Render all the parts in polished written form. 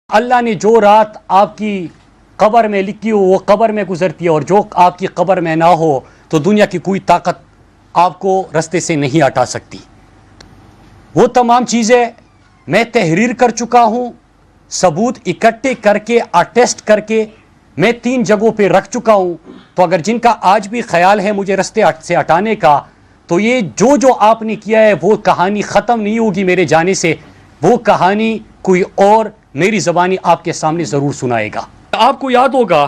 اللہ نے جو رات آپ کی قبر میں لکھی ہو وہ قبر میں گزرتی ہے، اور جو آپ کی قبر میں نہ ہو تو دنیا کی کوئی طاقت آپ کو رستے سے نہیں ہٹا سکتی۔ وہ تمام چیزیں میں تحریر کر چکا ہوں، ثبوت اکٹھے کر کے اٹیسٹ کر کے میں 3 جگہوں پہ رکھ چکا ہوں۔ تو اگر جن کا آج بھی خیال ہے مجھے رستے سے ہٹانے کا، تو یہ جو آپ نے کیا ہے وہ کہانی ختم نہیں ہوگی میرے جانے سے، وہ کہانی کوئی اور میری زبانی آپ کے سامنے ضرور سنائے گا۔ آپ کو یاد ہوگا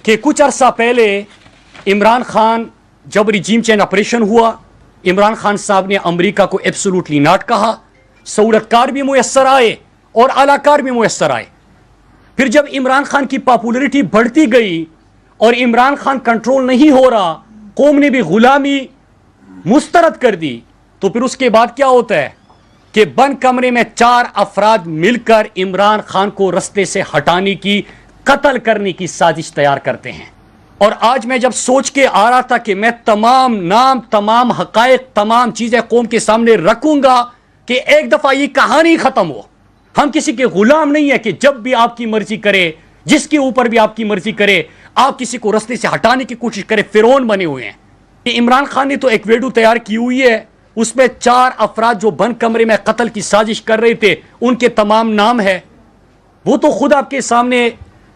کہ کچھ عرصہ پہلے عمران خان جب ریجیم چینج آپریشن ہوا، عمران خان صاحب نے امریکہ کو ایبسولوٹلی ناٹ کہا، سہولت کار بھی میسر آئے اور اعلی کار بھی میسر آئے۔ پھر جب عمران خان کی پاپولیرٹی بڑھتی گئی اور عمران خان کنٹرول نہیں ہو رہا، قوم نے بھی غلامی مسترد کر دی، تو پھر اس کے بعد کیا ہوتا ہے کہ بند کمرے میں 4 افراد مل کر عمران خان کو رستے سے ہٹانے کی، قتل کرنے کی سازش تیار کرتے ہیں۔ اور آج میں جب سوچ کے آ رہا تھا کہ میں تمام نام، تمام حقائق، تمام چیزیں قوم کے سامنے رکھوں گا کہ ایک دفعہ یہ کہانی ختم ہو۔ ہم کسی کے غلام نہیں ہے کہ جب بھی آپ کی مرضی کرے، جس کے اوپر بھی آپ کی مرضی کرے، آپ کسی کو رستے سے ہٹانے کی کوشش کرے۔ فرعون بنے ہوئے ہیں کہ عمران خان نے تو ایک ویڈیو تیار کی ہوئی ہے، اس میں 4 افراد جو بند کمرے میں قتل کی سازش کر رہے تھے ان کے تمام نام ہے۔ وہ تو خود آپ کے سامنے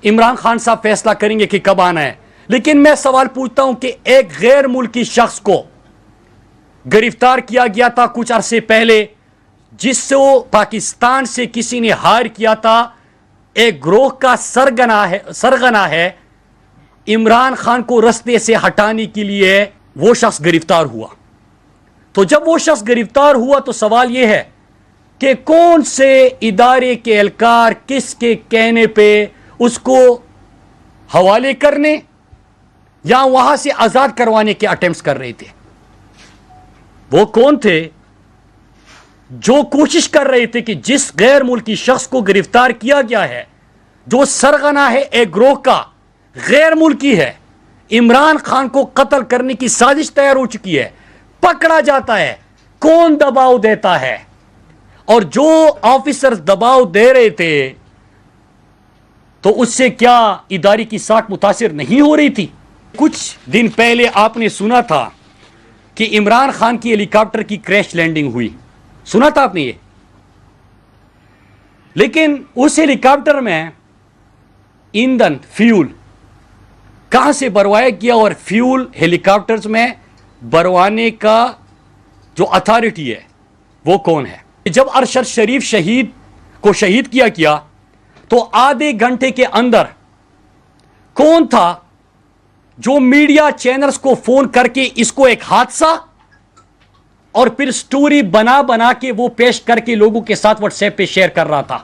عمران خان صاحب فیصلہ کریں گے کہ کب آنا ہے۔ لیکن میں سوال پوچھتا ہوں کہ ایک غیر ملکی شخص کو گرفتار کیا گیا تھا کچھ عرصے پہلے، جس سے پاکستان سے کسی نے ہائر کیا تھا، ایک گروہ کا سرغنہ ہے عمران خان کو رستے سے ہٹانے کے لیے، وہ شخص گرفتار ہوا۔ تو جب وہ شخص گرفتار ہوا تو سوال یہ ہے کہ کون سے ادارے کے اہلکار کس کے کہنے پہ اس کو حوالے کرنے یا وہاں سے آزاد کروانے کے اٹیمپٹس کر رہے تھے؟ وہ کون تھے جو کوشش کر رہے تھے کہ جس غیر ملکی شخص کو گرفتار کیا گیا ہے، جو سرغنہ ہے ایک گروہ کا، غیر ملکی ہے، عمران خان کو قتل کرنے کی سازش تیار ہو چکی ہے، پکڑا جاتا ہے، کون دباؤ دیتا ہے؟ اور جو آفیسرز دباؤ دے رہے تھے تو اس سے کیا ادارے کی ساکھ متاثر نہیں ہو رہی تھی؟ کچھ دن پہلے آپ نے سنا تھا کہ عمران خان کی ہیلی کاپٹر کی کریش لینڈنگ ہوئی، سنا تھا آپ نے یہ؟ لیکن اس ہیلی کاپٹر میں ایندھن، فیول کہاں سے بھروایا گیا، اور فیول ہیلی کاپٹرز میں بھروانے کا جو اتھارٹی ہے وہ کون ہے؟ جب ارشد شریف شہید کیا گیا تو آدھے گھنٹے کے اندر کون تھا جو میڈیا چینلز کو فون کر کے اس کو ایک حادثہ اور پھر سٹوری بنا کے وہ پیش کر کے لوگوں کے ساتھ واٹس ایپ پہ شیئر کر رہا تھا؟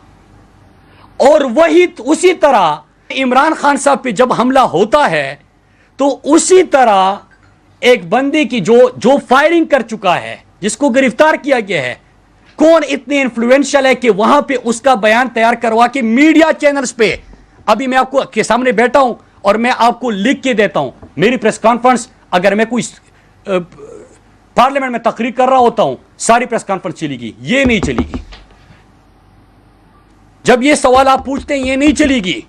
اور وہی اسی طرح عمران خان صاحب پہ جب حملہ ہوتا ہے تو اسی طرح ایک بندے کی جو فائرنگ کر چکا ہے، جس کو گرفتار کیا گیا ہے، کون اتنے انفلوئنشل ہے کہ وہاں پہ اس کا بیان تیار کروا کے میڈیا چینلز پہ، ابھی میں آپ کو کے سامنے بیٹھا ہوں اور میں آپ کو لکھ کے دیتا ہوں، میری پریس کانفرنس، اگر میں کوئی پارلیمنٹ میں تقریر کر رہا ہوتا ہوں، ساری پریس کانفرنس چلی گی، یہ نہیں چلی گی۔ جب یہ سوال آپ پوچھتے ہیں، یہ نہیں چلی گی،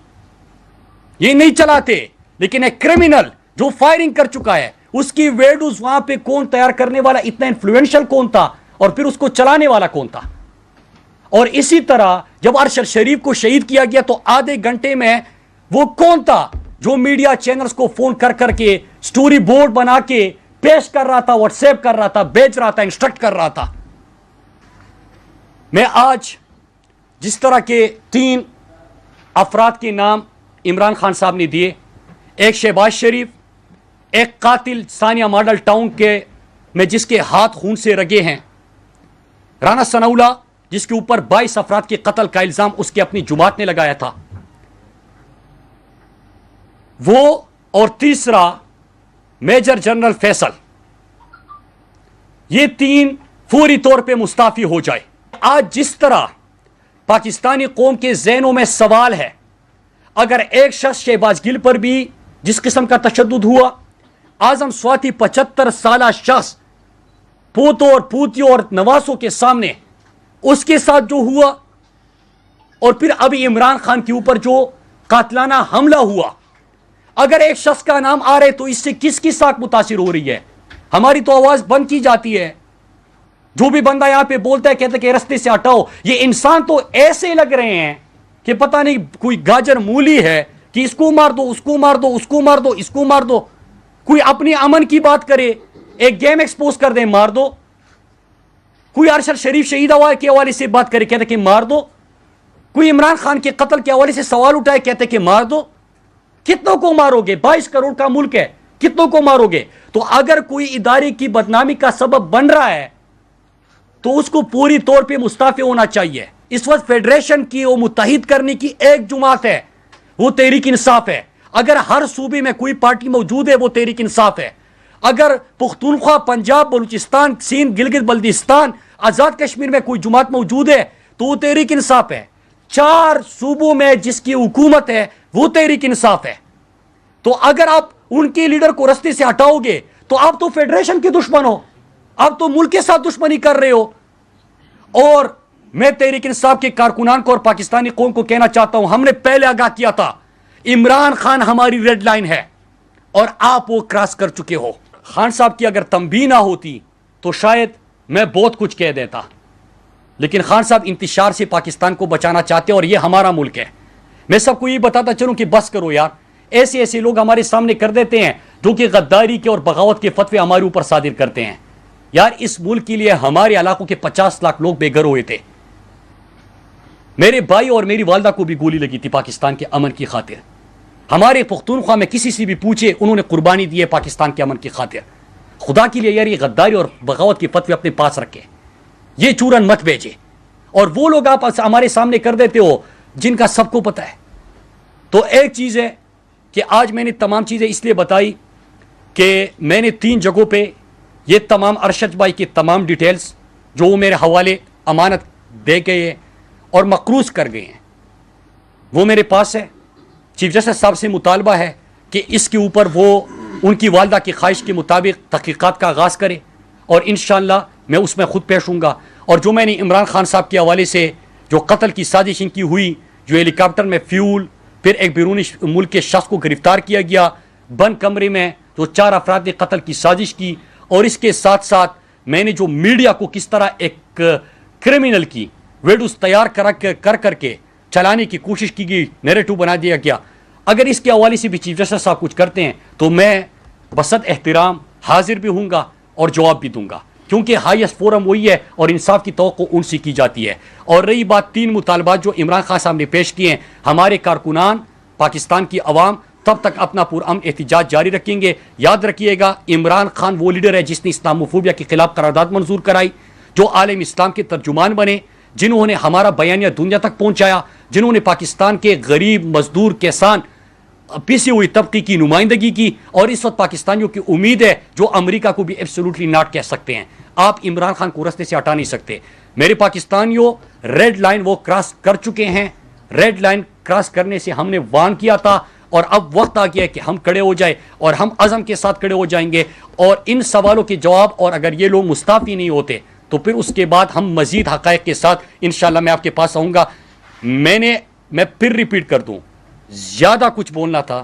یہ نہیں چلاتے۔ لیکن ایک کرمینل جو فائرنگ کر چکا ہے، اس کی ویڈیوز وہاں پہ کون تیار کرنے والا، اتنا انفلوئنشل کون تھا، اور پھر اس کو چلانے والا کون تھا؟ اور اسی طرح جب ارشد شریف کو شہید کیا گیا تو آدھے گھنٹے میں وہ کون تھا جو میڈیا چینلز کو فون کر کے سٹوری بورڈ بنا کے پیش کر رہا تھا، واٹس ایپ کر رہا تھا، بیچ رہا تھا، انسٹرکٹ کر رہا تھا؟ میں آج جس طرح کے 3 افراد کے نام عمران خان صاحب نے دیے، ایک شہباز شریف، ایک قاتل ثانیہ ماڈل ٹاؤن کے میں جس کے ہاتھ خون سے رگے ہیں، رانا ثناءاللہ جس کے اوپر 22 افراد کے قتل کا الزام اس کے اپنی جماعت نے لگایا تھا، وہ، اور تیسرا میجر جنرل فیصل، یہ 3 فوری طور پہ مستعفی ہو جائے۔ آج جس طرح پاکستانی قوم کے ذہنوں میں سوال ہے، اگر ایک شخص شہباز گل پر بھی جس قسم کا تشدد ہوا، اعظم سواتی 75 سالہ شخص پوتوں اور پوتیوں اور نواسوں کے سامنے اس کے ساتھ جو ہوا، اور پھر ابھی عمران خان کے اوپر جو قاتلانہ حملہ ہوا، اگر ایک شخص کا نام آ رہے تو اس سے کس کی ساکھ متاثر ہو رہی ہے؟ ہماری تو آواز بند کی جاتی ہے. جو بھی بندہ یہاں پہ بولتا ہے کہتا ہے کہ رستے سے ہٹاؤ. یہ انسان تو ایسے لگ رہے ہیں کہ پتہ نہیں کوئی گاجر مولی ہے کہ اس کو مار دو، اس کو مار دو، اس کو مار دو، اس کو مار دو. کوئی اپنی امن کی بات کرے، ایک گیم ایکسپوز کر دیں مار دو. کوئی ارشد شریف شہید کے حوالے سے بات کرے کہتے کہ مار دو. کوئی عمران خان کے قتل کے حوالے سے سوال اٹھائے کہتے کہ مار دو. کتنوں کو مارو گے؟ 22 کروڑ کا ملک ہے، کتنوں کو مارو گے؟ تو اگر کوئی ادارے کی بدنامی کا سبب بن رہا ہے تو اس کو پوری طور پہ مستعفی ہونا چاہیے. اس وقت فیڈریشن کی وہ متحد کرنے کی ایک جماعت ہے، وہ تحریک انصاف ہے. اگر ہر صوبے میں کوئی پارٹی موجود ہے وہ تحریک انصاف ہے. اگر پختونخوا، پنجاب، بلوچستان، سندھ، گلگت بلتستان، آزاد کشمیر میں کوئی جماعت موجود ہے تو وہ تحریک انصاف ہے. 4 صوبوں میں جس کی حکومت ہے وہ تحریک انصاف ہے. تو اگر آپ ان کے لیڈر کو رستے سے ہٹاؤ گے تو آپ تو فیڈریشن کے دشمن ہو، آپ تو ملک کے ساتھ دشمنی کر رہے ہو. اور میں تحریک انصاف کے کارکنان کو اور پاکستانی قوم کو کہنا چاہتا ہوں، ہم نے پہلے آگاہ کیا تھا عمران خان ہماری ریڈ لائن ہے اور آپ وہ کراس کر چکے ہو. خان صاحب کی اگر تنبیہ نہ ہوتی تو شاید میں بہت کچھ کہہ دیتا، لیکن خان صاحب انتشار سے پاکستان کو بچانا چاہتے ہیں اور یہ ہمارا ملک ہے. میں سب کو یہ بتاتا چلوں کہ بس کرو یار، ایسے ایسے لوگ ہمارے سامنے کر دیتے ہیں جو کہ غداری کے اور بغاوت کے فتوے ہمارے اوپر صادر کرتے ہیں. یار اس ملک کے لیے ہمارے علاقوں کے 50 لاکھ لوگ بے گھر ہوئے تھے. میرے بھائی اور میری والدہ کو بھی گولی لگی تھی پاکستان کے امن کی خاطر. ہمارے پختونخوا میں کسی سے بھی پوچھے انہوں نے قربانی دی ہے پاکستان کے امن کی خاطر. خدا کے لیے یار یہ غداری اور بغاوت کے فتوے اپنے پاس رکھے، یہ چورن مت بھیجے. اور وہ لوگ آپ ہمارے سامنے کر دیتے ہو جن کا سب کو پتہ ہے. تو ایک چیز ہے کہ آج میں نے تمام چیزیں اس لیے بتائی کہ میں نے 3 جگہوں پہ یہ تمام ارشد بھائی کی تمام ڈیٹیلز جو وہ میرے حوالے امانت دے گئے ہیں اور مقروض کر گئے ہیں وہ میرے پاس ہے. چیف جسٹس صاحب سے مطالبہ ہے کہ اس کے اوپر وہ ان کی والدہ کی خواہش کے مطابق تحقیقات کا آغاز کرے اور انشاءاللہ میں اس میں خود پیش ہوں گا. اور جو میں نے عمران خان صاحب کے حوالے سے جو قتل کی سازش ان کی ہوئی، جو ہیلی کاپٹر میں فیول، پھر ایک بیرونی ملک کے شخص کو گرفتار کیا گیا بند کمرے میں، جو 4 افراد نے قتل کی سازش کی، اور اس کے ساتھ ساتھ میں نے جو میڈیا کو کس طرح ایک کرمنل کی ویڈیوز تیار کر کے چلانے کی کوشش کی گئی، نیریٹو بنا دیا گیا. اگر اس کے حوالے سے بھی چیف جسٹس صاحب کچھ کرتے ہیں تو میں بسط احترام حاضر بھی ہوں گا اور جواب بھی دوں گا، کیونکہ ہائیسٹ فورم وہی ہے اور انصاف کی توقع ان سے کی جاتی ہے. اور رہی بات 3 مطالبات جو عمران خان صاحب نے پیش کیے ہیں، ہمارے کارکنان، پاکستان کی عوام تب تک اپنا پرامن احتجاج جاری رکھیں گے. یاد رکھیے گا عمران خان وہ لیڈر ہے جس نے اسلاموفوبیا کے خلاف قرارداد منظور کرائی، جو عالم اسلام کے ترجمان بنے، جنہوں نے ہمارا بیانیہ دنیا تک پہنچایا، جنہوں نے پاکستان کے غریب، مزدور، کسان، پیسی ہوئی طبقے کی نمائندگی کی. اور اس وقت پاکستانیوں کی امید ہے جو امریکہ کو بھی ایبسولوٹلی ناٹ کہہ سکتے ہیں. آپ عمران خان کو رستے سے ہٹا نہیں سکتے. میرے پاکستانیوں ریڈ لائن وہ کراس کر چکے ہیں. ریڈ لائن کراس کرنے سے ہم نے وارن کیا تھا اور اب وقت آ گیا ہے کہ ہم کھڑے ہو جائیں اور ہم عزم کے ساتھ کھڑے ہو جائیں گے. اور ان سوالوں کے جواب، اور اگر یہ لوگ مستعفی نہیں ہوتے تو پھر اس کے بعد ہم مزید حقائق کے ساتھ انشاءاللہ میں آپ کے پاس آؤں گا. میں پھر ریپیٹ کر دوں، زیادہ کچھ بولنا تھا،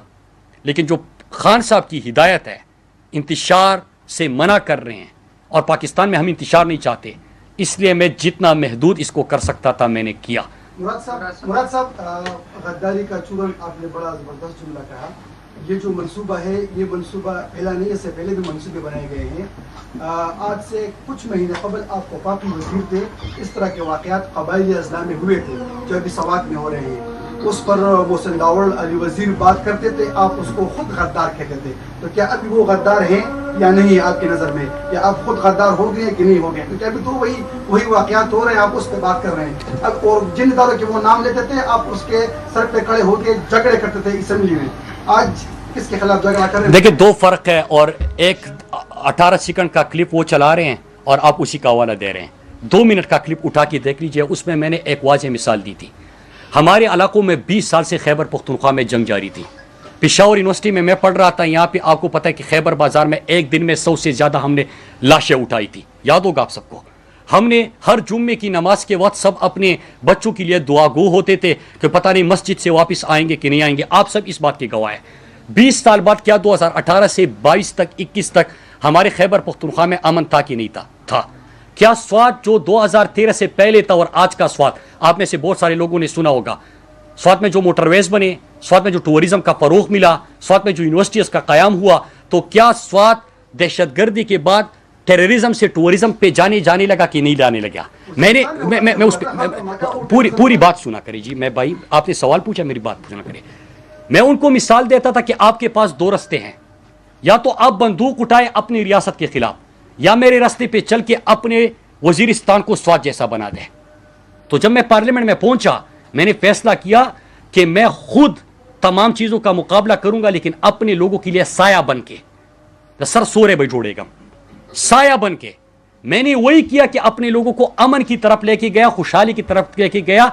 لیکن جو خان صاحب کی ہدایت ہے انتشار سے منع کر رہے ہیں اور پاکستان میں ہم انتشار نہیں چاہتے، اس لیے میں جتنا محدود اس کو کر سکتا تھا میں نے کیا. مراد صاحب غداری کا چورن آپ نے بڑا زبردست جملہ کہا. یہ جو منصوبہ ہے یہ منصوبہ پہلا نہیں، اس سے پہلے بھی منصوبے بنائے گئے ہیں. آج سے کچھ مہینے قبل آپ وفاقی وزیر تھے، اس طرح کے واقعات قبائلی اضلاع میں ہوئے تھے جو ابھی سوات میں ہو رہے ہیں. اس پر محسن داوڑ علی وزیر بات کرتے تھے، آپ اس کو خود غدار کہتے تھے. تو کیا ابھی وہ غدار ہیں یا نہیں آپ کی نظر میں، یا آپ خود غدار ہو گئے کہ نہیں ہو گئے؟ کیونکہ ابھی تو وہی واقعات ہو رہے ہیں، آپ اس پہ بات کر رہے ہیں. اب اور جن اداروں کے وہ نام لیتے تھے آپ اس کے سر پہ کھڑے ہو کے جھگڑے کرتے تھے اسمبلی میں. آج کس کے خلاف جھگڑا کر رہے ہیں؟ دیکھیں 2 فرق ہے، اور ایک 18 سیکنڈ کا کلپ وہ چلا رہے ہیں اور آپ اسی کا حوالہ دے رہے ہیں. 2 منٹ کا کلپ اٹھا کے دیکھ لیجئے، اس میں میں نے ایک واضح مثال دی تھی. ہمارے علاقوں میں 20 سال سے خیبر پختونخوا میں جنگ جاری تھی. پشاور یونیورسٹی میں پڑھ رہا تھا، یہاں پہ آپ کو پتہ ہے کہ خیبر بازار میں ایک دن میں 100 سے زیادہ ہم نے لاشیں اٹھائی تھی، یاد ہوگا آپ سب کو. ہم نے ہر جمعے کی نماز کے وقت سب اپنے بچوں کے لیے دعا گو ہوتے تھے کہ پتہ نہیں مسجد سے واپس آئیں گے کہ نہیں آئیں گے. آپ سب اس بات کے گواہ ہیں. 20 سال بعد کیا 2018 سے 22 تک 21 تک ہمارے خیبر پختونخوا میں امن تھا کہ نہیں تھا؟ کیا سوات جو 2013 سے پہلے تھا اور آج کا سوات، آپ میں سے بہت سارے لوگوں نے سنا ہوگا، سوات میں جو موٹر ویز بنے، سوات میں جو ٹورزم کا فروغ ملا، سوات میں جو یونیورسٹیز کا قیام ہوا، تو کیا سوات دہشت گردی کے بعد ٹیررزم سے ٹورزم پہ جانے لگا کہ نہیں جانے لگا؟ میں اس پوری بات سنا کرے جی. میں بھائی آپ نے سوال پوچھا، میری بات سنا کرے. میں ان کو مثال دیتا تھا کہ آپ کے پاس 2 رستے ہیں، یا تو آپ بندوق اٹھائے اپنی ریاست کے خلاف، یا میرے راستے پہ چل کے اپنے وزیرستان کو سوات جیسا بنا دے. تو جب میں پارلیمنٹ میں پہنچا، میں نے فیصلہ کیا کہ میں خود تمام چیزوں کا مقابلہ کروں گا، لیکن اپنے لوگوں کے لیے سایہ بن کے، سر سورے بھائی جوڑے گا، سایہ بن کے. میں نے وہی کیا کہ اپنے لوگوں کو امن کی طرف لے کے گیا، خوشحالی کی طرف لے کے گیا،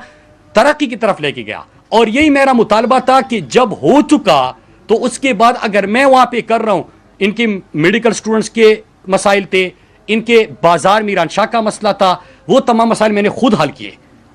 ترقی کی طرف لے کے گیا. اور یہی میرا مطالبہ تھا کہ جب ہو چکا تو اس کے بعد اگر میں وہاں پہ کر رہا ہوں، ان کے میڈیکل سٹوڈنٹس کے مسائل تھے، ان کے بازار میران شاہ کا مسئلہ تھا، وہ تمام مسائل میں نے خود حل کیے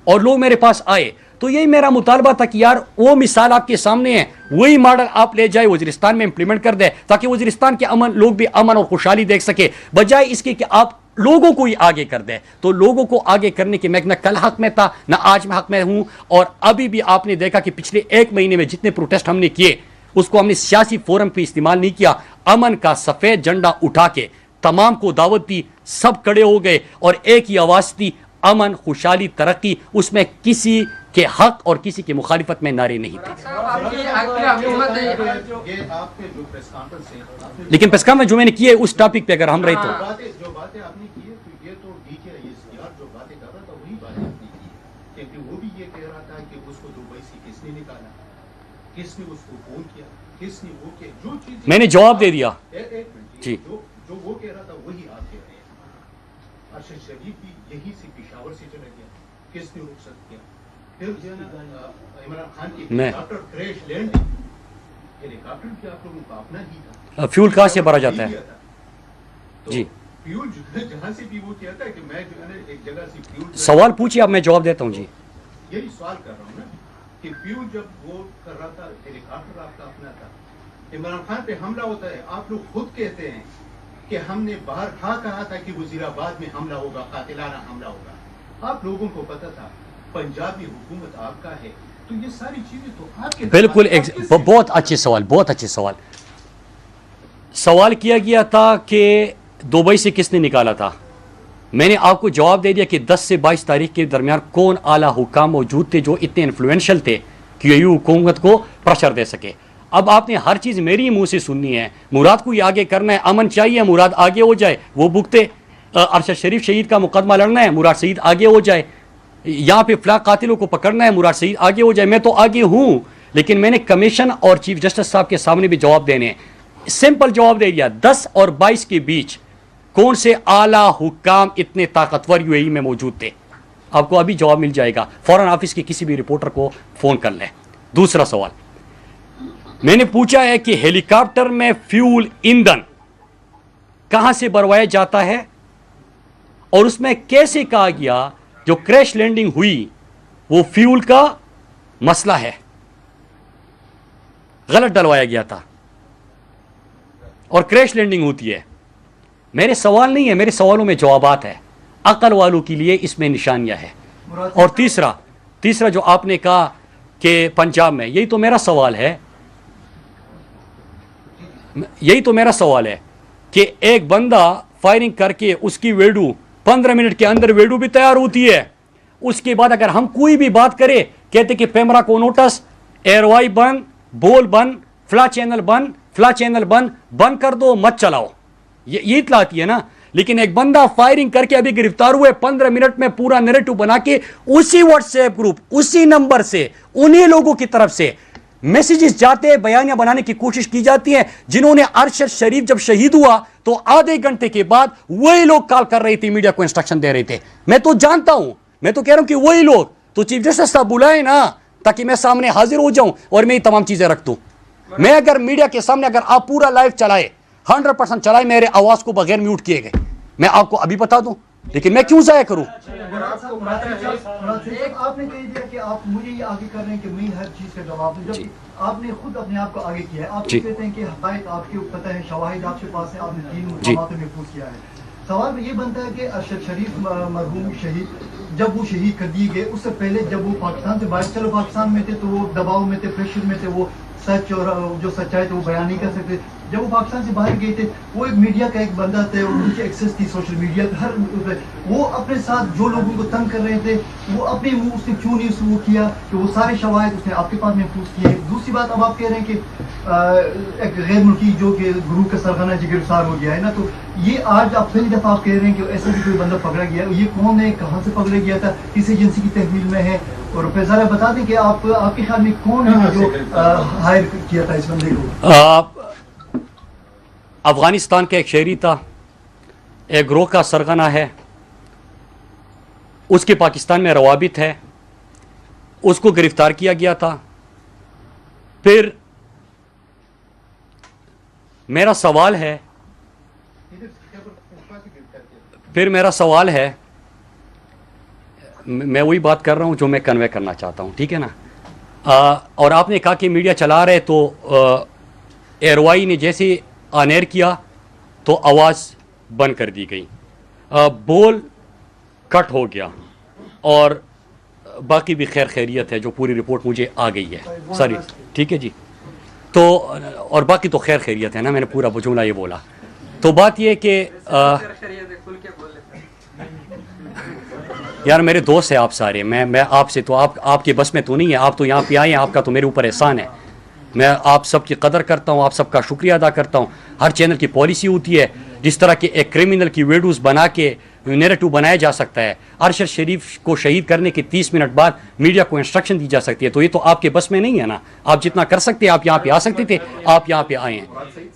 اور لوگ میرے پاس آئے. تو یہی میرا مطالبہ تھا کہ یار وہ مثال آپ کے سامنے ہے، وہی ماڈل آپ لے جائے وزیرستان میں امپلیمنٹ کر دے، تاکہ وزیرستان کے لوگ بھی امن اور خوشحالی دیکھ سکے، بجائے اس کے کہ آپ لوگوں کو ہی آگے کر دیں. تو لوگوں کو آگے کرنے کے میں نہ کل حق میں تھا نہ آج میں حق میں ہوں. اور ابھی بھی آپ نے دیکھا کہ پچھلے 1 مہینے میں جتنے پروٹیسٹ ہم نے کیے، اس کو ہم نے سیاسی فورم پہ استعمال نہیں کیا. امن کا سفید جھنڈا اٹھا کے تمام کو دعوت دی، سب کھڑے ہو گئے اور ایک ہی آواز تھی، امن، خوشحالی، ترقی. اس میں کسی کے حق اور کسی کی مخالفت میں نعرے نہیں تھے. لیکن پریس کانفرنس جو میں نے کی ہے اس ٹاپک پہ اگر ہم رہے تو میں نے جواب دے دیا جی. جو وہ کہہ رہا تھا وہی آپ کہہ رہے ہیں. ارشد شریف بھی یہی سے پشاور سے چلا گیا، کس نے رخصت کیا؟ پھر عمران خان کی ہیلی کاپٹر کریش لینڈ، ہیلی کاپٹر بھی آپ لوگوں کا اپنا ہی تھا. فیول کہاں سے بھرا جاتا ہے جی؟ فیول جہاں سے بھی وہ کہتا ہے کہ میں جو ہے نا ایک جگہ سے فیول. سوال پوچھیے، اب میں جواب دیتا ہوں جی. یہی سوال کر رہا ہوں نا کہ فیول جب وہ کر رہا تھا، ہیلی کاپٹر آپ کا اپنا تھا. عمران خان پہ حملہ ہوتا ہے، آپ لوگ خود کہتے ہیں کہ ہم نے باہر کہا تھا کہ وزیر آباد میں حملہ ہوگا، قاتلانہ حملہ ہوگا. آپ لوگوں کو پتا تھا پنجاب میں حکومت آپ کا ہے، تو یہ ساری چیزیں تو آپ کے. بالکل بہت اچھے سوال، بہت اچھے سوال. سوال کیا گیا تھا کہ دبئی سے کس نے نکالا تھا. میں نے آپ کو جواب دے دیا کہ 10 سے 22 تاریخ کے درمیان کون اعلیٰ حکام موجود تھے جو اتنے انفلوئنشل تھے کہ یہ حکومت کو پریشر دے سکے. اب آپ نے ہر چیز میری منہ سے سننی ہے. مراد کو یہ آگے کرنا ہے، امن چاہیے، مراد آگے ہو جائے، وہ بھگتے. ارشد شریف شہید کا مقدمہ لڑنا ہے، مراد شہید آگے ہو جائے. یہاں پہ فلاں قاتلوں کو پکڑنا ہے، مراد شہید آگے ہو جائے. میں تو آگے ہوں، لیکن میں نے کمیشن اور چیف جسٹس صاحب کے سامنے بھی جواب دینے ہیں. سمپل جواب دے دیا، 10 اور 22 کے بیچ کون سے اعلیٰ حکام اتنے طاقتور UAE میں موجود تھے. آپ کو ابھی جواب مل جائے گا، فورن آفس کے کسی بھی رپورٹر کو فون کر لیں. دوسرا سوال میں نے پوچھا ہے کہ ہیلی کاپٹر میں فیول ایندھن کہاں سے بھروایا جاتا ہے، اور اس میں کیسے کہا گیا جو کریش لینڈنگ ہوئی وہ فیول کا مسئلہ ہے، غلط ڈلوایا گیا تھا اور کریش لینڈنگ ہوتی ہے. میرے سوال نہیں ہے، میرے سوالوں میں جوابات ہے. عقل والوں کے لیے اس میں نشانیاں ہے. اور تیسرا جو آپ نے کہا کہ پنجاب میں، یہی تو میرا سوال ہے کہ ایک بندہ فائرنگ کر کے اس کی ویڈیو 15 منٹ کے اندر ویڈیو بھی تیار ہوتی ہے. اس کے بعد اگر ہم کوئی بھی بات کرے، کہتے کہ پیمرا کو نوٹس، ایئر وائی بند، بول بند، فلا چینل بند کر دو، مت چلاؤ. یہ اطلاع آتی ہے نا. لیکن ایک بندہ فائرنگ کر کے ابھی گرفتار ہوئے، 15 منٹ میں پورا نیریٹو بنا کے اسی واٹس ایپ گروپ، اسی نمبر سے، انہی لوگوں کی طرف سے میسیجز جاتے ہیں، بیانیاں بنانے کی کوشش کی جاتی ہے جنہوں نے ارشد شریف جب شہید ہوا تو آدھے گھنٹے کے بعد وہی لوگ کال کر رہے تھے، میڈیا کو انسٹرکشن دے رہے تھے. میں تو جانتا ہوں، میں تو کہہ رہا ہوں کہ وہی لوگ. تو چیف جسٹس صاحب بلائیں نا تاکہ میں سامنے حاضر ہو جاؤں اور میں یہ تمام چیزیں رکھ دوں. میں اگر میڈیا کے سامنے اگر آپ پورا لائیو چلائے، 100% چلائے میرے آواز کو بغیر میوٹ کیے گئے، میں آپ کو ابھی بتا دوں لیکن میں کیوں ضائع کروں؟ آپ نے کہہ دیا کہ آپ مجھے یہ آگے کر رہے ہیں کہ میں ہر چیز کا جواب دوں، جب آپ نے خود اپنے آپ کو آگے کیا ہے. آپ کہتے ہیں کہ حقائق آپ کے پتہ ہے، شواہد آپ کے پاس ہے، آپ نے 3 مقامات میں محفوظ کیا ہے. سوال یہ بنتا ہے کہ ارشد شریف مرحوم شہید جب وہ شہید کر دیے گئے، اس سے پہلے جب وہ پاکستان سے باہر، چلو پاکستان میں تھے تو وہ دباؤ میں تھے، پریشر میں تھے، وہ سچ اور جو سچائی تھے وہ بیان نہیں کر سکتے. جب وہ پاکستان سے باہر گئے تھے، وہ ایک میڈیا کا ایک بندہ تھے، ان کی ایکسیس تھی سوشل میڈیا پہ، ہر وہ اپنے ساتھ جو لوگوں کو تنگ کر رہے تھے وہ اپنے منہ اس نے کیوں نہیں سلوک کیا کہ وہ سارے شواہد اس نے آپ کے پاس محفوظ کیے. دوسری بات، اب آپ کہہ رہے ہیں کہ ایک غیر ملکی جو کہ گروہ کا سرغنہ جو گرفتار ہو گیا ہے نا، تو یہ آج آپ پہلی دفعہ آپ کہہ رہے ہیں کہ ایسا بھی کوئی بندہ پکڑا گیا. یہ کون ہے، کہاں سے پکڑا گیا تھا، کس ایجنسی کی تحویل میں ہے؟ اور پھر ذرا بتا دیں کہ آپ کے خیال میں کون ہے جو ہائر کیا تھا اس بندے کو؟ افغانستان کا ایک شہری تھا، ایک گروہ کا سرغنہ ہے، اس کے پاکستان میں روابط ہے، اس کو گرفتار کیا گیا تھا. میرا سوال ہے میں وہی بات کر رہا ہوں جو میں کنوے کرنا چاہتا ہوں، ٹھیک ہے نا. اور آپ نے کہا کہ میڈیا چلا رہے تو ایئروائی نے جیسے آن ایئر کیا تو آواز بند کر دی گئی، بول کٹ ہو گیا، اور باقی بھی خیر خیریت ہے، جو پوری رپورٹ مجھے آ گئی ہے ساری، ٹھیک ہے جی. تو اور باقی تو خیر خیریت ہے نا، میں نے پورا جملہ یہ بولا. تو بات یہ کہ یار میرے دوست ہیں آپ سارے، میں آپ سے تو آپ کے بس میں تو نہیں ہے، آپ تو یہاں پہ آئے ہیں، آپ کا تو میرے اوپر احسان ہے. میں آپ سب کی قدر کرتا ہوں، آپ سب کا شکریہ ادا کرتا ہوں. ہر چینل کی پالیسی ہوتی ہے، جس طرح کہ ایک کرمنل کی ویڈیوز بنا کے نیریٹو بنایا جا سکتا ہے. ارشد شریف کو شہید کرنے کے 30 منٹ بعد میڈیا کو انسٹرکشن دی جا سکتی ہے. تو یہ تو آپ کے بس میں نہیں ہے نا، آپ جتنا کر سکتے ہیں آپ یہاں پہ آ سکتے تھے، آپ یہاں پہ آئے ہیں.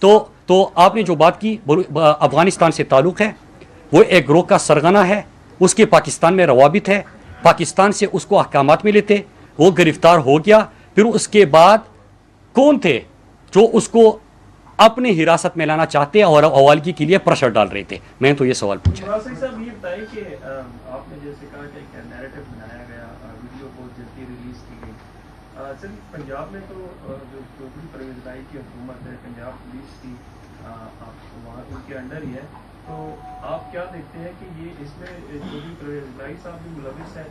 تو آپ نے جو بات کی افغانستان سے تعلق ہے، وہ ایک گروہ کا سرغنہ ہے، اس کے پاکستان میں روابط ہے، پاکستان سے اس کو احکامات ملے تھے، وہ گرفتار ہو گیا. پھر اس کے بعد کون تھے جو اس کو اپنے حراست میں لانا چاہتے اور حوالگی کے لیے پریشر ڈال رہے تھے؟ میں نے تو یہ سوال پوچھا. صاحب یہ بتائیے کہ آپ نے جیسے کہا کہ ایک نیریٹو بنایا گیا، ویڈیو بہت جلدی ریلیز کی گئی. سر پنجاب میں تو جو چودھری پرویز لائی کی حکومت ہے، پنجاب پولیس کی وہاں ان کے انڈر ہی ہے، تو آپ کیا دیکھتے ہیں کہ یہ اس میں چودھری پرویز لائی صاحب بھی ملوث ہے؟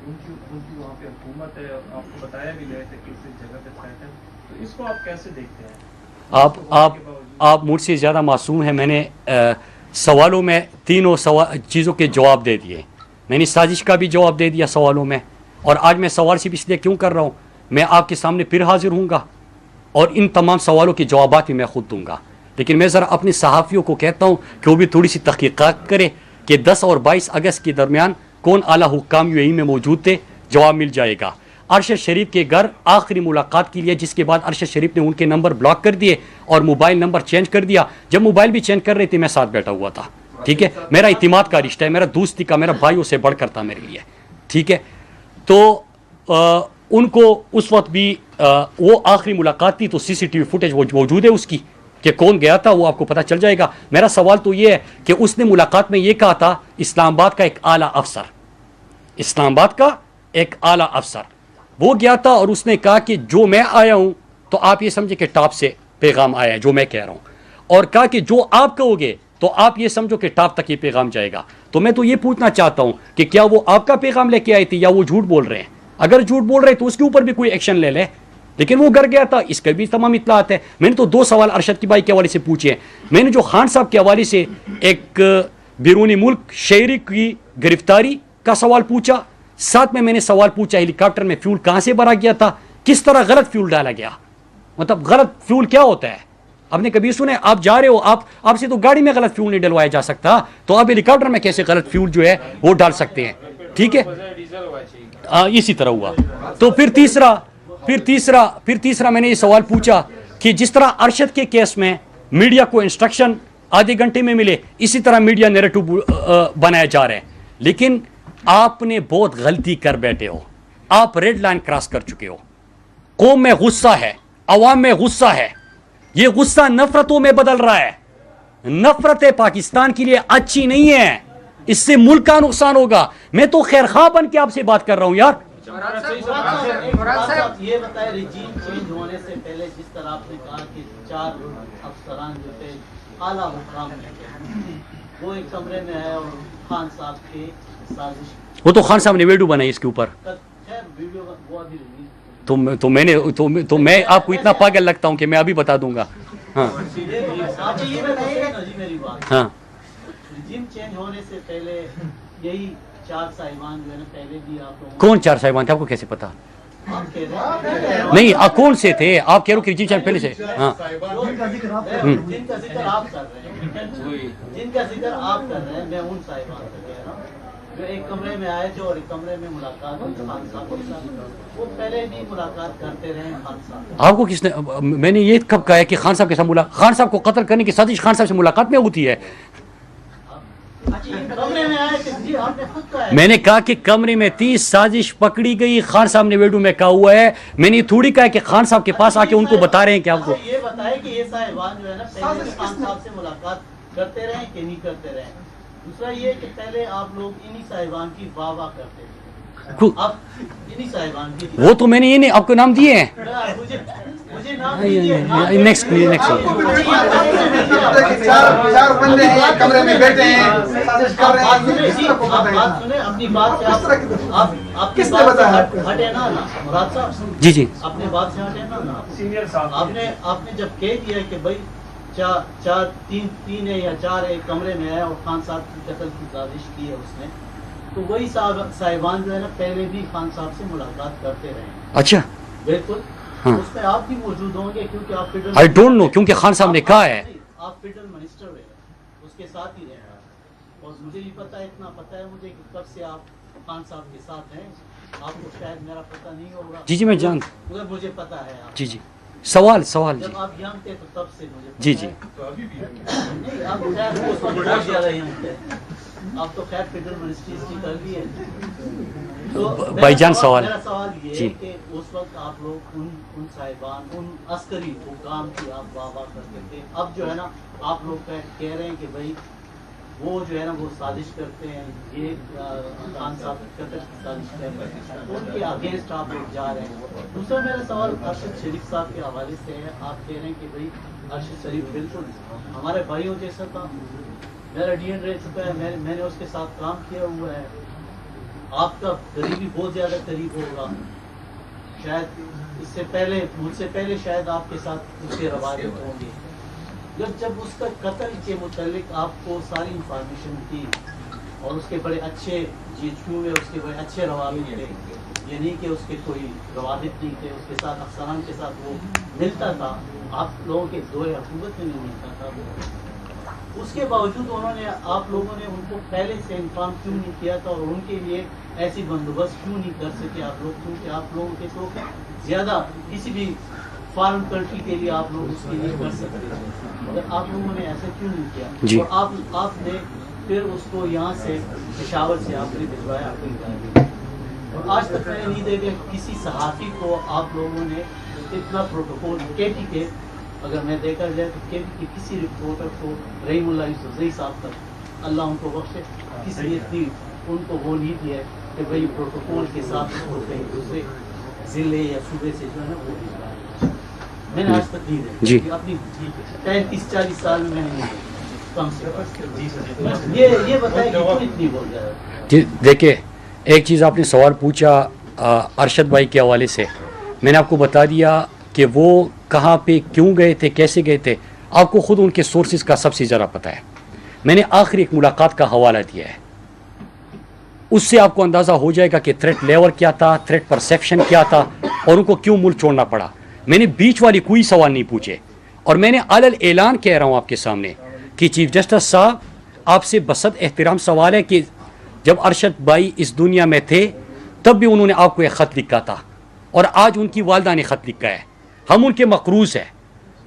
ان کی وہاں پہ حکومت ہے، اور آپ کو بتایا بھی گیا تھا کہ اس جگہ پہ تھریٹ ہے، تو اس کو آپ کیسے دیکھتے ہیں؟ آپ مجھ سے زیادہ معصوم ہیں. میں نے سوالوں میں تینوں چیزوں کے جواب دے دیے. میں نے سازش کا بھی جواب دے دیا سوالوں میں، اور آج میں سوال صرف اس لیے کیوں کر رہا ہوں، میں آپ کے سامنے پھر حاضر ہوں گا اور ان تمام سوالوں کے جوابات بھی میں خود دوں گا. لیکن میں ذرا اپنے صحافیوں کو کہتا ہوں کہ وہ بھی تھوڑی سی تحقیقات کرے کہ 10 اور 22 اگست کے درمیان کون اعلیٰ حکام UAE میں موجود تھے. جواب مل جائے گا. ارشد شریف کے گھر آخری ملاقات کے لیے، جس کے بعد ارشد شریف نے ان کے نمبر بلاک کر دیے اور موبائل نمبر چینج کر دیا. جب موبائل بھی چینج کر رہے تھے میں ساتھ بیٹھا ہوا تھا، ٹھیک ہے. میرا اعتماد کا رشتہ ہے، میرا دوستی کا، میرا بھائیوں سے بڑھ کر تھا میرے لیے، ٹھیک ہے. تو ان کو اس وقت بھی وہ آخری ملاقات تھی تو CCTV فوٹیج وہ موجود ہے اس کی کہ کون گیا تھا، وہ آپ کو پتہ چل جائے گا. میرا سوال تو یہ ہے کہ اس نے ملاقات میں یہ کہا تھا اسلام آباد کا ایک اعلیٰ افسر وہ گیا تھا اور اس نے کہا کہ جو میں آیا ہوں تو آپ یہ سمجھے کہ ٹاپ سے پیغام آیا ہے جو میں کہہ رہا ہوں، اور کہا کہ جو آپ کہو گے تو آپ یہ سمجھو کہ ٹاپ تک یہ پیغام جائے گا. تو میں تو یہ پوچھنا چاہتا ہوں کہ کیا وہ آپ کا پیغام لے کے آئے تھے یا وہ جھوٹ بول رہے ہیں؟ اگر جھوٹ بول رہے تو اس کے اوپر بھی کوئی ایکشن لے لے، لیکن وہ گھر گیا تھا، اس کا بھی تمام اطلاعات ہے. میں نے تو 2 سوال ارشد کی بھائی کے حوالے سے پوچھے ہیں. میں نے جو خان صاحب کے حوالے سے ایک بیرونی ملک شہری کی گرفتاری کا سوال پوچھا، ساتھ میں نے سوال پوچھا ہیلی کاپٹر میں فیول کہاں سے بھرا گیا تھا، کس طرح غلط فیول ڈالا گیا. مطلب غلط فیول کیا ہوتا ہے؟ آپ نے کبھی سنے؟ آپ جا رہے ہو، آپ سے تو گاڑی میں غلط فیول نہیں ڈلوایا جا سکتا، تو آپ ہیلی کاپٹر میں کیسے غلط فیول جو ہے وہ ڈال سکتے ہیں؟ ٹھیک ہے، اسی طرح ہوا. تو پھر تیسرا میں نے یہ سوال پوچھا کہ جس طرح ارشد کے کیس میں میڈیا کو انسٹرکشن آدھے گھنٹے میں ملے، اسی طرح میڈیا نیریٹو بنایا جا رہا ہے. لیکن آپ نے بہت غلطی کر بیٹھے ہو، آپ ریڈ لائن کراس کر چکے ہو. قوم میں غصہ ہے، عوام میں غصہ ہے، یہ غصہ نفرتوں میں بدل رہا ہے. نفرتیں پاکستان کے لیے اچھی نہیں ہے. اس سے ملک کا نقصان ہوگا. میں تو خیر خواہ بن کے آپ سے بات کر رہا ہوں یار. یہ بتائیں رجیم چینج ہونے سے پہلے جس طرح آپ نے کہا کہ 4 افسران جو تھے اعلیٰ مقام میں تھے وہ ایک کمرے میں آئے اور خان صاحب کے سازش, وہ تو خان صاحب نے ویڈیو بنائی اس کے اوپر. خیر ویڈیو وہ ابھی ریلیز تو میں آپ کو اتنا پاگل لگتا ہوں کہ میں ابھی بتا دوں گا. ہاں آپ یہ بتائیے نا جی میری بات. ہاں رجیم چینج ہونے سے پہلے یہی 4 صاحبان جو ہے نا پہلے بھی آپ لوگوں کون 4 صاحبان تھے آپ کو کیسے پتا؟ آپ کہہ رہے ہیں نہیں آپ کون سے تھے؟ آپ کہہ رہے ہو کہ رجیم چینج پہلے سے. ہاں جن کا ذکر آپ کر رہے ہیں جن کا ذکر آپ کر رہے ہیں میں ان صاحبان سے کہہ رہا ہوں جو ایک کمرے میں آئے تھے اور ایک کمرے میں ملاقات ہوئی خان صاحب کے ساتھ. وہ پہلے بھی ملاقات کرتے رہے خان صاحب. آپ کو کس نے, میں نے یہ کب کہا ہے کہ خان صاحب کے ساتھ خان صاحب کو قتل کرنے کی سازش خان صاحب سے ملاقات میں ہوتی ہے؟ کمرے میں آئے تھے جی آپ نے خود کہا ہے. میں نے کہا کہ کمرے میں 30 سازش پکڑی گئی. خان صاحب نے ویڈیو میں کہا ہوا ہے. میں نے تھوڑی کہا کہ خان صاحب کے پاس آ کے ان کو بتا رہے ہیں کہ آپ کو. یہ بتائے کہ یہ صاحبان جو ہے نا پہلے بھی خان صاحب سے ملاقات کرتے رہے کہ نہیں کرتے رہے. دوسرا یہ کہ پہلے آپ لوگ انہی صاحبان کی واہ واہ کرتے تھے. اب انہی صاحبان کی وہ تو میں نے یہ نہیں آپ کو نام دیے ہیں. مجھے نام دیجیے. نیکسٹ چار بندے ہیں کمرے میں بیٹھے ہیں سازش کر رہے ہیں. یہ کس کو پتہ ہے؟ بات سنیں اپنی بات سے آپ کس نے بتایا آپ کو؟ ہٹے نا مراد صاحب. جی جی اپنے بات سے ہٹے نا سینئر صاحب آپ نے جب کہہ دیا کہ بھائی 3 ہے یا 4 ایک کمرے میں ہے اور خان صاحب کی قتل کی سازش کی ہے اس نے, تو وہی صاحبان جو ہے نا پہلے بھی خان صاحب سے ملاقات کرتے رہے. اچھا بالکل ہاں. اس میں آپ بھی موجود ہوں گے کیونکہ آپ فیڈرل آئی ڈونٹ نو کیونکہ خان صاحب نے کہا ہے. آپ فیڈرل منسٹر رہے اس کے ساتھ ہی رہے اور مجھے بھی پتا ہے اتنا پتا ہے مجھے کہ کب سے آپ خان صاحب کے ساتھ ہیں. آپ کو شاید میرا پتہ نہیں ہوگا. جی جی میں جان مگر مجھے پتا ہے. جی جی سوال جی جب آپ ینگ تھے تو تب سے مجھے جی جی نہیں آپ خیر اس وقت بہت زیادہ ینگ تھے. آپ تو خیر فیڈرل منسٹریز کی کر لی ہے. بھائی جان سوال میرا سوال یہ جی. ہے کہ اس وقت آپ لوگ ان صاحبان ان عسکری حکام کی آپ واہ واہ کرتے تھے. اب جو ہے نا آپ لوگ کہہ رہے ہیں کہ بھائی وہ جو ہے نا وہ سازش کرتے ہیں, یہ خان صاحب قتل کی سازش کرتے ہیں, ان کے اگینسٹ آپ لوگ جا رہے ہیں. دوسرا میرا سوال ارشد شریف صاحب کے حوالے سے ہے. آپ کہہ رہے ہیں کہ بھائی ارشد شریف بالکل ہمارے بھائیوں جیسا تھا, میرا ڈی این رہ چکا ہے, میں نے اس کے ساتھ کام کیا ہوا ہے. آپ کا قریبی بہت زیادہ قریب ہوگا, شاید اس سے پہلے مجھ سے پہلے شاید آپ کے ساتھ اس کے روابط ہوں گے. جب اس کا قتل کے متعلق آپ کو ساری انفارمیشن تھی اور اس کے بڑے اچھے جیچو میں اس کے بڑے اچھے روابط تھے, یہ نہیں کہ اس کے کوئی روابط نہیں تھے, اس کے ساتھ افسران کے ساتھ وہ ملتا تھا, آپ لوگوں کے دور حکومت میں نہیں ملتا تھا. اس کے باوجود انہوں نے آپ لوگوں نے ان کو پہلے سے انفارم کیوں نہیں کیا تھا اور ان کے لیے ایسی بندوبست کیوں نہیں کر سکے آپ لوگ, کیونکہ آپ لوگوں کے تو زیادہ کسی بھی فارن کنٹری کے لیے آپ لوگ اس کے لیے کر سکتے تھے, مگر آپ لوگوں نے ایسا کیوں نہیں کیا جی. اور آپ نے پھر اس کو یہاں سے پشاور سے آپ نے بھجوایا اپنی گاڑی. اور آج تک میں نے نہیں دیکھا کسی صحافی کو آپ لوگوں نے اتنا پروٹوکول کے ٹی کے, اگر میں دیکھا جائے تو کے ٹی کے کسی رپورٹر کو رحیم اللہ یوسفزئی صاحب تک اللہ ان کو بخشے کسی نے اتنی ان کو وہ نہیں دی ہے کہ بھائی پروٹوکول کے ساتھ اس کو کہیں دوسرے ضلع یا صوبے سے جو ہے نا وہ بھجوایا. میں نے آج تک نہیں جی. دیکھا اپنی 35-40 سال میں نہیں دیکھا کم سے کم. یہ بتائیں کہ کیوں اتنی ہو جائے. جی دیکھیے ایک چیز آپ نے سوال پوچھا ارشد بھائی کے حوالے سے, میں نے آپ کو بتا دیا کہ وہ کہاں پہ کیوں گئے تھے, کیسے گئے تھے. آپ کو خود ان کے سورسز کا سب سے زیادہ پتہ ہے. میں نے آخری ایک ملاقات کا حوالہ دیا ہے, اس سے آپ کو اندازہ ہو جائے گا کہ تھریٹ لیول کیا تھا, تھریٹ پرسیپشن کیا تھا اور ان کو کیوں ملک چھوڑنا پڑا. میں نے بیچ والی کوئی سوال نہیں پوچھے اور میں نے علل اعلان کہہ رہا ہوں آپ کے سامنے کہ چیف جسٹس صاحب آپ سے بصد احترام سوال ہے کہ جب ارشد بھائی اس دنیا میں تھے تب بھی انہوں نے آپ کو ایک خط لکھا تھا اور آج ان کی والدہ نے خط لکھا ہے, ہم ان کے مقروض ہیں.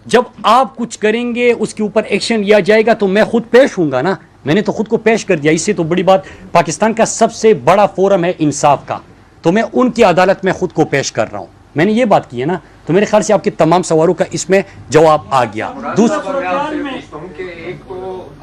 جب آپ کچھ کریں گے اس کے اوپر ایکشن لیا جائے گا تو میں خود پیش ہوں گا نا. میں نے تو خود کو پیش کر دیا, اس سے تو بڑی بات پاکستان کا سب سے بڑا فورم ہے انصاف کا, تو میں ان کی عدالت میں خود کو پیش کر رہا ہوں. میں نے یہ بات کی ہے نا, تو میرے خیال سے آپ کے تمام سوالوں کا اس میں جواب آ گیا. میں ایک تو